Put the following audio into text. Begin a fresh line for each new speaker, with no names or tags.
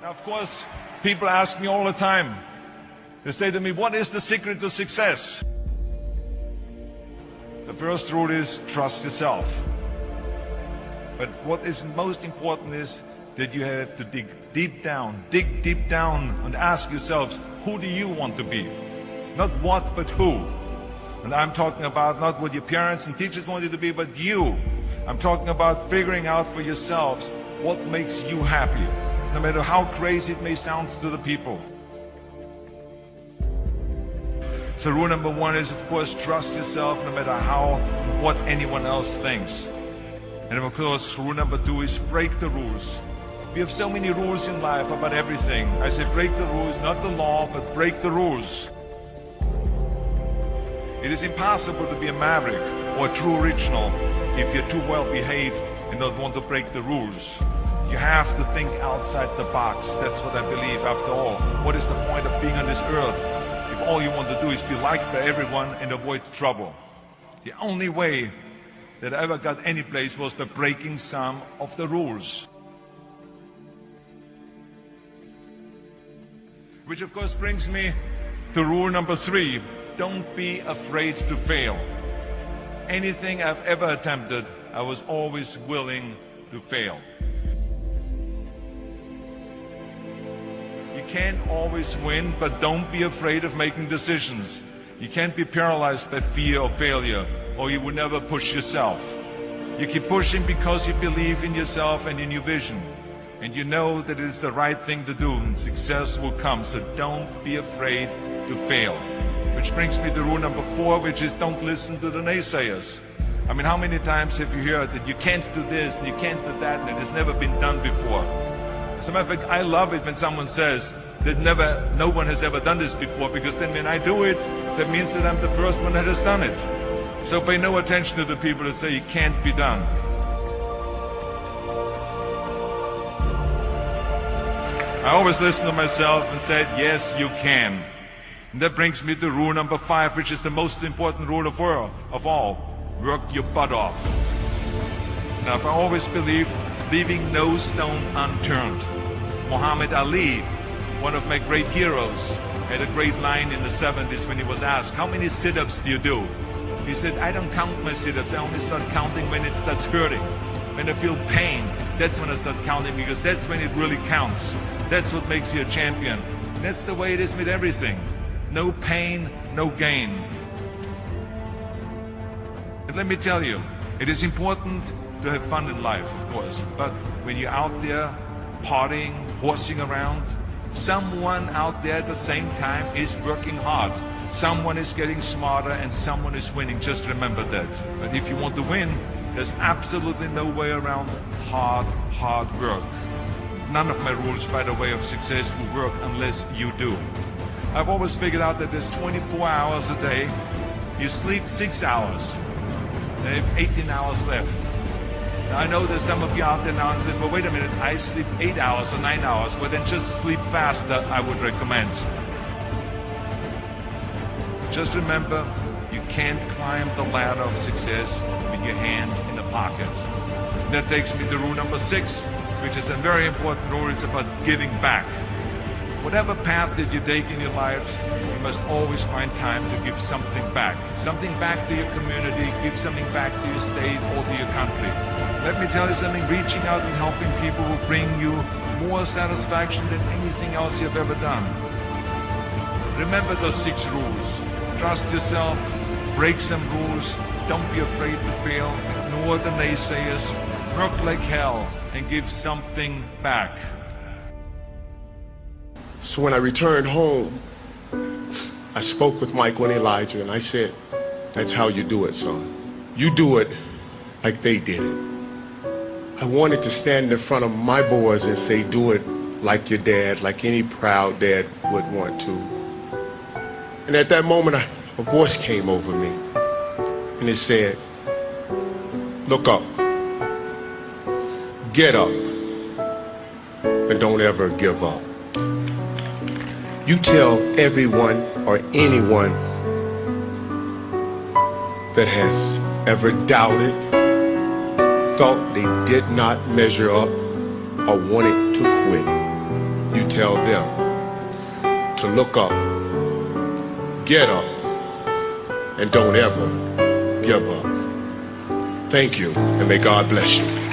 Of course, people ask me all the time. They say to me, what is the secret to success? The first rule is trust yourself. But what is most important is that you have to dig deep down and ask yourselves, who do you want to be? Not what, but who. And I'm talking about not what your parents and teachers want you to be, but you. I'm talking about figuring out for yourselves what makes you happy, no matter how crazy it may sound to the people. So rule number one is, of course, trust yourself no matter what anyone else thinks. And of course, rule number two is break the rules. We have so many rules in life about everything. I say break the rules, not the law, but break the rules. It is impossible to be a maverick or a true original if you're too well behaved and don't want to break the rules. You have to think outside the box. That's what I believe after all. What is the point of being on this earth if all you want to do is be liked by everyone and avoid trouble? The only way that I ever got any place was by breaking some of the rules. Which of course brings me to rule number three. Don't be afraid to fail. Anything I've ever attempted, I was always willing to fail. You can't always win, but don't be afraid of making decisions. You can't be paralyzed by fear of failure, or you will never push yourself. You keep pushing because you believe in yourself and in your vision. And you know that it is the right thing to do, and success will come. So don't be afraid to fail. Which brings me to rule number four, which is don't listen to the naysayers. I mean, how many times have you heard that you can't do this and you can't do that and it has never been done before? As a matter of fact, I love it when someone says that no one has ever done this before, because then when I do it, that means that I'm the first one that has done it. So pay no attention to the people that say it can't be done. I always listen to myself and said, yes, you can. And that brings me to rule number five, which is the most important rule of all. Work your butt off. Now, I've always believed leaving no stone unturned. Muhammad Ali, one of my great heroes, had a great line in the 70s when he was asked, how many sit-ups do you do? He said, I don't count my sit-ups. I only start counting when it starts hurting. When I feel pain, that's when I start counting, because that's when it really counts. That's what makes you a champion. That's the way it is with everything. No pain, no gain. But let me tell you, it is important to have fun in life, of course. But when you're out there partying, horsing around, someone out there at the same time is working hard. Someone is getting smarter and someone is winning. Just remember that. But if you want to win, there's absolutely no way around hard work. None of my rules, by the way, of success will work unless you do. I've always figured out that there's 24 hours a day. You sleep 6 hours. Then you have 18 hours left. Now I know there's some of you out there now and says, well, wait a minute, I sleep 8 hours or 9 hours. Well, then just sleep faster, I would recommend. Just remember, you can't climb the ladder of success with your hands in the pocket. And that takes me to rule number 6, which is a very important rule. It's about giving back. Whatever path that you take in your life, you must always find time to give something back. Something back to your community, give something back to your state or to your country. Let me tell you something, reaching out and helping people will bring you more satisfaction than anything else you've ever done. Remember those 6 rules. Trust yourself, break some rules, don't be afraid to fail, ignore the naysayers, work like hell, and give something back.
So when I returned home, I spoke with Michael and Elijah, and I said, that's how you do it, son. You do it like they did it. I wanted to stand in front of my boys and say, do it like your dad, like any proud dad would want to. And at that moment, a voice came over me, and it said, look up, get up, and don't ever give up. You tell everyone or anyone that has ever doubted, thought they did not measure up, or wanted to quit, you tell them to look up, get up, and don't ever give up. Thank you, and may God bless you.